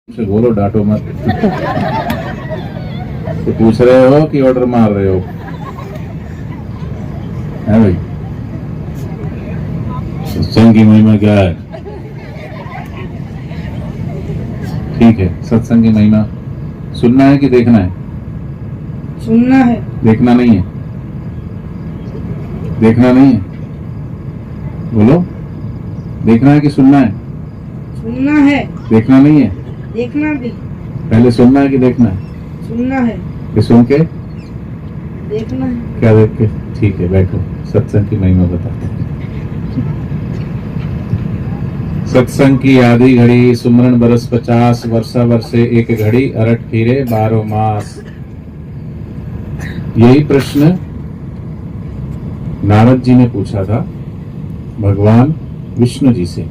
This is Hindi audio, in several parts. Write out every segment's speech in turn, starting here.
से बोलो, डांटो मत। तो पूछ रहे हो कि ऑर्डर मार रहे हो? है भाई, सत्संग की महिमा क्या है? ठीक है, सत्संग की महिमा सुनना है कि देखना है? सुनना है। देखना नहीं है? देखना नहीं है? बोलो, देखना है कि सुनना है? सुनना है। देखना नहीं है? देखना भी। पहले सुनना है कि देखना है? सुनना है। फिर सुन के देखना है। क्या देख के? ठीक है, बैठो, सत्संग की महिमा बताते हैं। सत्संग की आधी घड़ी, सुमरन बरस 50, वर्षा वर्षे एक घड़ी, अरट फिरे 12 मास। यही प्रश्न नारद जी ने पूछा था भगवान विष्णु जी से।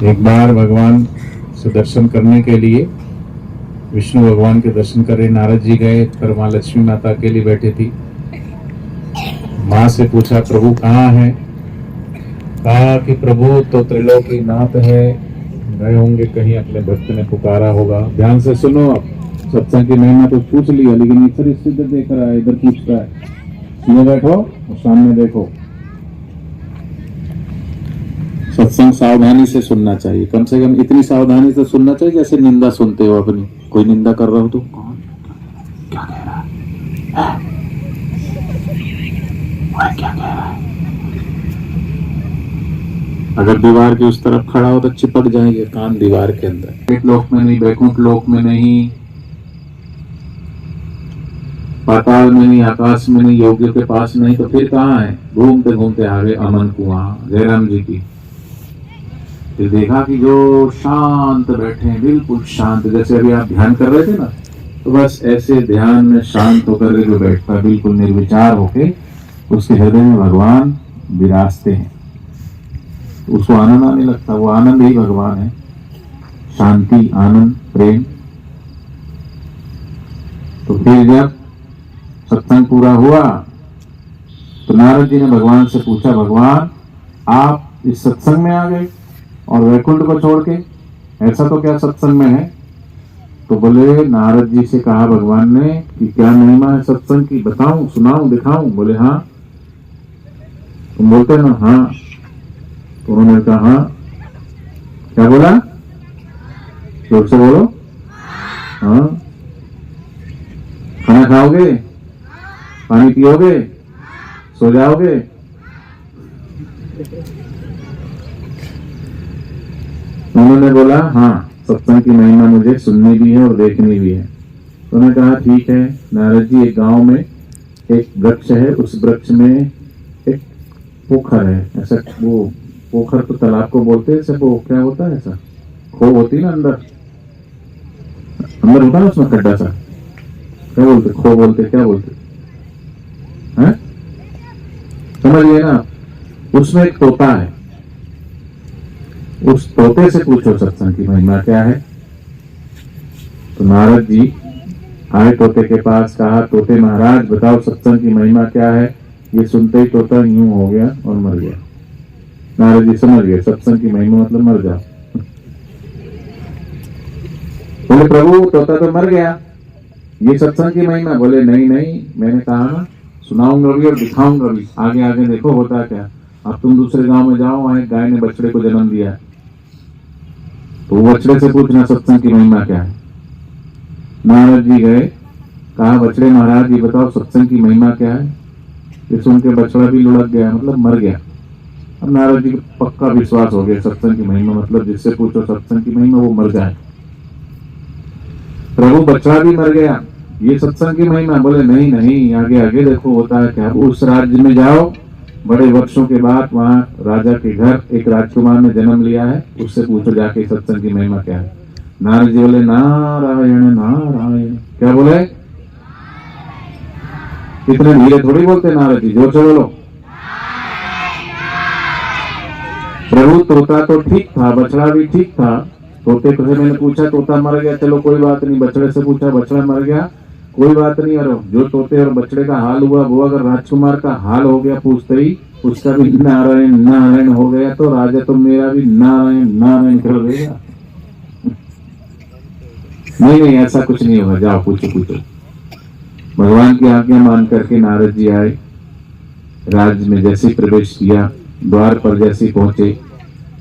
एक बार भगवान से दर्शन करने के लिए, विष्णु भगवान के दर्शन करे नारद जी गए, पर मां लक्ष्मी माता अकेली बैठी थी। मां से पूछा प्रभु कहाँ है? कहा कि प्रभु तो त्रिलोकी नाथ है, गए होंगे कहीं, अपने भक्त ने पुकारा होगा। ध्यान से सुनो, अब सत्संग की महिमा तो पूछ लिया, लेकिन इधर इधर देख रहा है, इधर पूछ रहा है। सुनो, बैठो और सामने देखो। सत्संग सावधानी से सुनना चाहिए, कम से कम इतनी सावधानी से सुनना चाहिए जैसे निंदा सुनते हो अपनी। कोई निंदा कर रहा हो तो कौन क्या कह रहा है, वह क्या कह रहा है। अगर दीवार के उस तरफ खड़ा हो तो चिपक जाएंगे कान दीवार के अंदर। लोक में नहीं, बैकुंठ लोक में नहीं, पाताल में नहीं, आकाश में नहीं, योगियों के पास नहीं, तो फिर कहाँ है? घूमते घूमते आ गए अमन कुआं जयराम जी की। फिर देखा कि जो शांत बैठे हैं, बिल्कुल शांत, जैसे अभी आप ध्यान कर रहे थे ना, तो बस ऐसे ध्यान में शांत होकर जो बैठता, बिल्कुल निर्विचार होके, उसके हृदय में भगवान विराजते हैं। उसको आनंद आने लगता, वो आनंद ही भगवान है। शांति, आनंद, प्रेम। तो फिर जब सत्संग पूरा हुआ तो नारद जी ने भगवान से पूछा, भगवान आप इस सत्संग में आ गए और वैकुंठ को छोड़ के, ऐसा तो क्या सत्संग में है? तो बोले, नारद जी से कहा भगवान ने कि क्या महिमा है सत्संग की, बताऊं, सुनाऊं, दिखाऊं? बोले हाँ। तुम बोलते ना हाँ, तो उन्होंने कहा हाँ। क्या बोला? जोर से बोलो। हाँ। खाना खाओगे? पानी पियोगे? सो जाओगे? उन्होंने बोला हाँ, सत्संग की महिमा मुझे सुननी भी है और देखनी भी है। तो उन्होंने कहा ठीक है नारद जी, एक गांव में एक वृक्ष है, उस वृक्ष में एक पोखर है। ऐसा वो पोखर तो तालाब को बोलते हैं, ऐसा वो क्या होता है, ऐसा खो होती है ना, अंदर अंदर होता है उसमें खड्डा सा, क्या बोलते? खो बोलते, क्या बोलते हैं? समझिए ना, उसमें एक तोता है। उस तोते से पूछो सत्संग की महिमा क्या है। तो नारद जी आए तोते के पास, कहा तोते महाराज बताओ सत्संग की महिमा क्या है। ये सुनते ही तोता यूं हो गया और मर गया। नारद जी समझ गए सत्संग की महिमा मतलब मर जाओ। बोले प्रभु तोता तो मर गया, ये सत्संग की महिमा? बोले नहीं नहीं, मैंने कहा ना सुनाऊंगा भी और दिखाऊंगा भी, आगे आगे देखो होता क्या। अब तुम दूसरे गांव में जाओ, वहां एक गाय ने बछड़े को जन्म दिया, तो बछड़े से पूछना सत्संग की महिमा क्या है। नारद जी गए, कहा बछड़े महाराज जी बताओ सत्संग की महिमा क्या है। ये सुन के बछड़ा भी लुढ़क गया, मतलब मर गया। अब नारद जी को पक्का विश्वास हो गया सत्संग की महिमा मतलब जिससे पूछो सत्संग की महिमा वो मर जाए। प्रभु बछड़ा भी मर गया, ये सत्संग की महिमा? बोले नहीं नहीं, आगे आगे देखो होता है क्या। उस राज्य में जाओ, बड़े वर्षों के बाद वहां राजा के घर एक राजकुमार ने जन्म लिया है, उससे पूछो जाके सत्संग की महिमा क्या है। नारद जी बोले नारायण नारायण। क्या बोले? इतने धीरे थोड़ी बोलते नारद जी, जोर से बोलो। प्रभु तोता तो ठीक था, बछड़ा भी ठीक था। तोते से मैंने पूछा तोता मर गया, चलो कोई बात नहीं। बछड़े से पूछा बछड़ा मर गया, कोई बात नहीं। और जो तोते और बछड़े का हाल हुआ वो अगर राजकुमार का हाल हो गया पूछते ही, उसका भी नारायण नारायण हो गया, तो राजा तो मेरा भी नारायण नारायण कर देगा। नहीं नहीं ऐसा कुछ नहीं होगा, जाओ पूछो पूछो। भगवान की आज्ञा मान करके नारद जी आए, राज्य में जैसे प्रवेश किया, द्वार पर जैसे पहुंचे,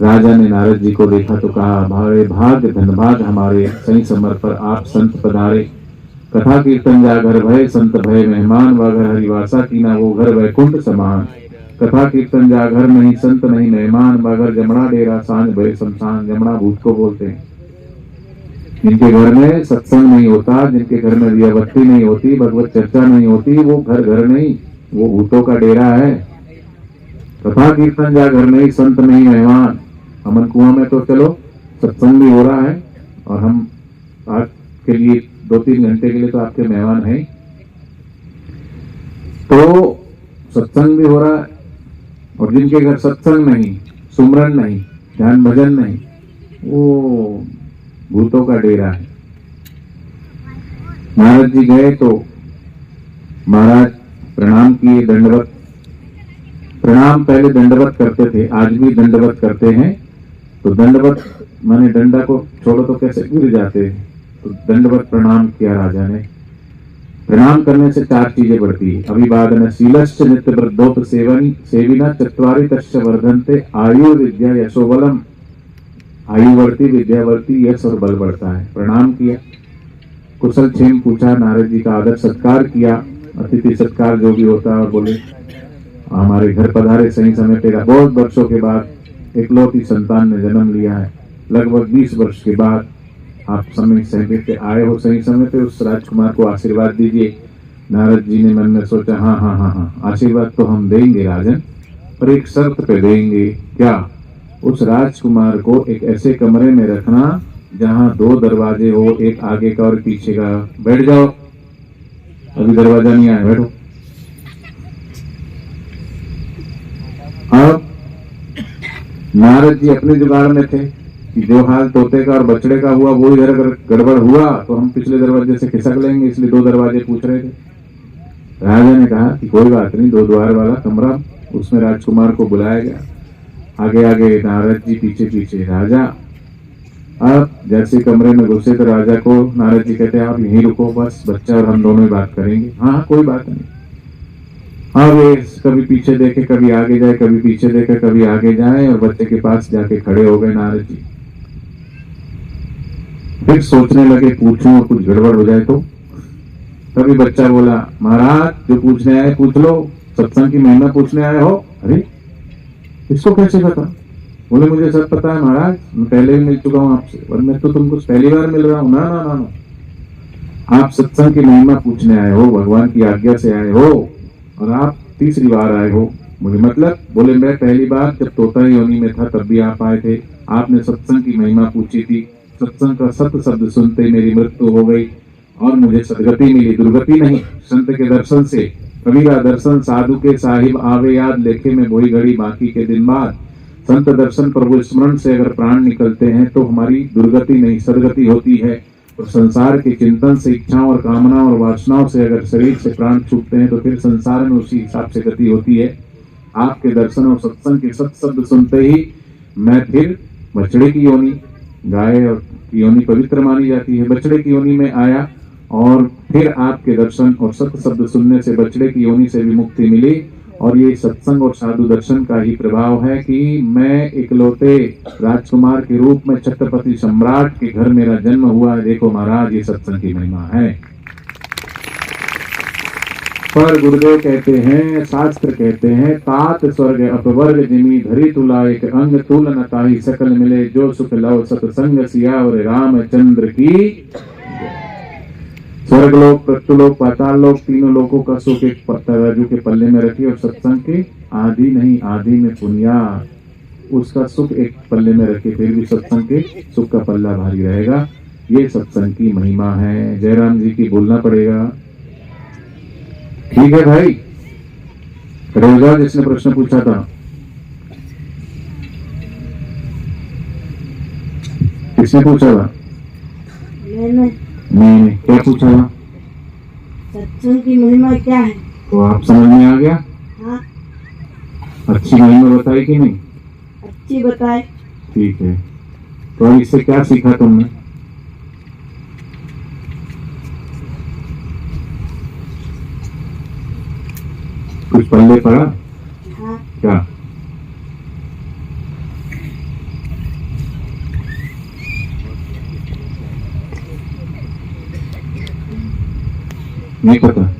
राजा ने नारद जी को देखा तो कहा, भावे भाग्य धनभाग हमारे सही समर पर आप संत पधारे। कथा कीर्तन जागर भय संत भय मेहमान, वागर हरिवासा की ना वो घर वैकुंठ समान। कथा कीर्तन जागर नहीं संत नहीं मेहमान, वागर जमना डेरा सांझ भय शमशान। जमना भूत को बोलते हैं, जिनके घर में सत्संग नहीं होता, जिनके घर में दियाबत्ती नहीं होती, भगवत चर्चा नहीं होती, वो घर नहीं, वो भूतों का डेरा है। कथा कीर्तन जागर नहीं संत नहीं मेहमान। अमन कुआं में तो चलो सत्संग भी हो रहा है और हम आज के लिए 2-3 घंटे के लिए तो आपके मेहमान हैं, तो सत्संग भी हो रहा है। और जिनके घर सत्संग नहीं, सुमरन नहीं, ध्यान भजन नहीं, वो भूतों का डेरा है। नारद जी गए तो महाराज प्रणाम किए, दंडवत प्रणाम पहले दंडवत करते थे, आज भी दंडवत करते हैं। तो दंडवत माने डंडा को छोड़ो तो कैसे गिर जाते हैं, तो दंडवत प्रणाम किया राजा ने। प्रणाम करने से 4 चीजें बढ़ती है। अभिवादन शीलश्च नित्य वृद्धोप सेवनी सेविना चत्वारि तश्च वर्धन्ते आयु विद्या यशोबलम। आयु बढ़ती, विद्या बढ़ती, यश और बल बढ़ता है। प्रणाम किया, कुशल क्षेम पूछा, नारद जी का आदर सत्कार किया, अतिथि सत्कार जो भी होता है, और बोले हमारे घर पधारे सही समय पे। बहुत वर्षों के बाद इकलौती संतान ने जन्म लिया है, लगभग 20 वर्ष के बाद आप समय पे आए हो, सही समय पे उस राजकुमार को आशीर्वाद दीजिए। नारद जी ने मन में सोचा, हाँ हाँ हाँ हाँ आशीर्वाद तो हम देंगे राजन, पर एक शर्त पे देंगे। क्या? उस राजकुमार को एक ऐसे कमरे में रखना जहां 2 दरवाजे हो, एक आगे का और पीछे का। बैठ जाओ, अभी दरवाजा नहीं आया, बैठो। अब नारद जी अपने जुगाड़ में थे कि जो हाल तोते का और बछड़े का हुआ वो इधर अगर गड़बड़ हुआ तो हम पिछले दरवाजे से खिसक लेंगे, इसलिए 2 दरवाजे पूछ रहे थे। राजा ने कहा कि कोई बात नहीं, 2 द्वार वाला कमरा, उसमें राजकुमार को बुलाया गया। आगे आगे नारद जी, पीछे पीछे राजा। अब जैसे कमरे में घुसे तो राजा को नारद जी कहते हैं, आप यहीं रुको, बस बच्चा और हम दोनों ही बात करेंगे। हाँ कोई बात नहीं। अब ये कभी पीछे देखे, कभी आगे जाए, कभी पीछे देखे, कभी आगे जाए, और बच्चे के पास जाके खड़े हो गए नारद जी। फिर सोचने लगे, पूछूं और कुछ गड़बड़ हो जाए तो। तभी बच्चा बोला, महाराज जो पूछने आए पूछ लो, सत्संग की महिमा पूछने आए हो। अरे इसको कैसे पता? बोले मुझे सब पता है महाराज, मैं पहले भी मिल चुका हूँ आपसे, और मैं तो तुमको पहली बार मिल रहा हूँ। ना ना ना ना, आप सत्संग की महिमा पूछने आए हो, भगवान की आज्ञा से आए हो, और आप तीसरी बार आए हो। मुझे मतलब, बोले मैं पहली बार जब तोता योनि में था तब भी आप आए थे, आपने सत्संग की महिमा पूछी थी, सत्संग का सत शब्द सुनते मेरी मृत्यु हो गई और मुझे सदगति मिली, दुर्गति नहीं। संत के दर्शन से, कबीरा दर्शन साधु के साहिब आवे याद, लेखे में वही घड़ी बाकी के दिन बाद। संत दर्शन प्रभु स्मरण से अगर प्राण निकलते हैं तो हमारी दुर्गति नहीं सदगति होती है, और संसार के चिंतन से, इच्छाओं और कामनाओं और वासनाओं से अगर शरीर से प्राण छूटते हैं तो फिर संसार में उसी हिसाब से गति होती है। आपके दर्शन और सत्संग के सत शब्द सुनते ही मैं फिर बछड़े की योनि, गाय और योनि पवित्र मानी जाती है, बछड़े की योनि में आया, और फिर आपके दर्शन और सत शब्द सुनने से बछड़े की योनि से भी मुक्ति मिली। और ये सत्संग और साधु दर्शन का ही प्रभाव है कि मैं इकलौते राजकुमार के रूप में छत्रपति सम्राट के घर मेरा जन्म हुआ है। देखो महाराज, ये सत्संग की महिमा है। पर गुरुदेव कहते हैं, शास्त्र कहते हैं, तात स्वर्ग अपवर्ग जिमी धरी तुला एक अंग तुल न ताहि सकल मिले, जो सुख लव सत्संग सियावर रामचंद्र की। स्वर्गलोक, पृथ्वीलोक, पाताल लोक, तीनों लोकों का सुख एक तराजू के पल्ले में रखिए, और सत्संग के आदि नहीं, आदि में पुण्या, उसका सुख एक पल्ले में रखिए, फिर भी सत्संग के सुख का पल्ला भारी रहेगा। ये सत्संग की महिमा है। जयराम जी की बोलना पड़ेगा। ठीक है भाई, खड़े हो जाओ जिसने प्रश्न पूछा था। किसने पूछा था? मैंने क्या पूछा था? सत्संग की महिमा क्या है? तो आप समझ में आ गया? हाँ, अच्छी महिमा बताई कि नहीं? अच्छी बताए। ठीक है, तो इससे क्या सीखा तुमने? कुछ पल्ले पड़ा हाँ क्या? नहीं पता।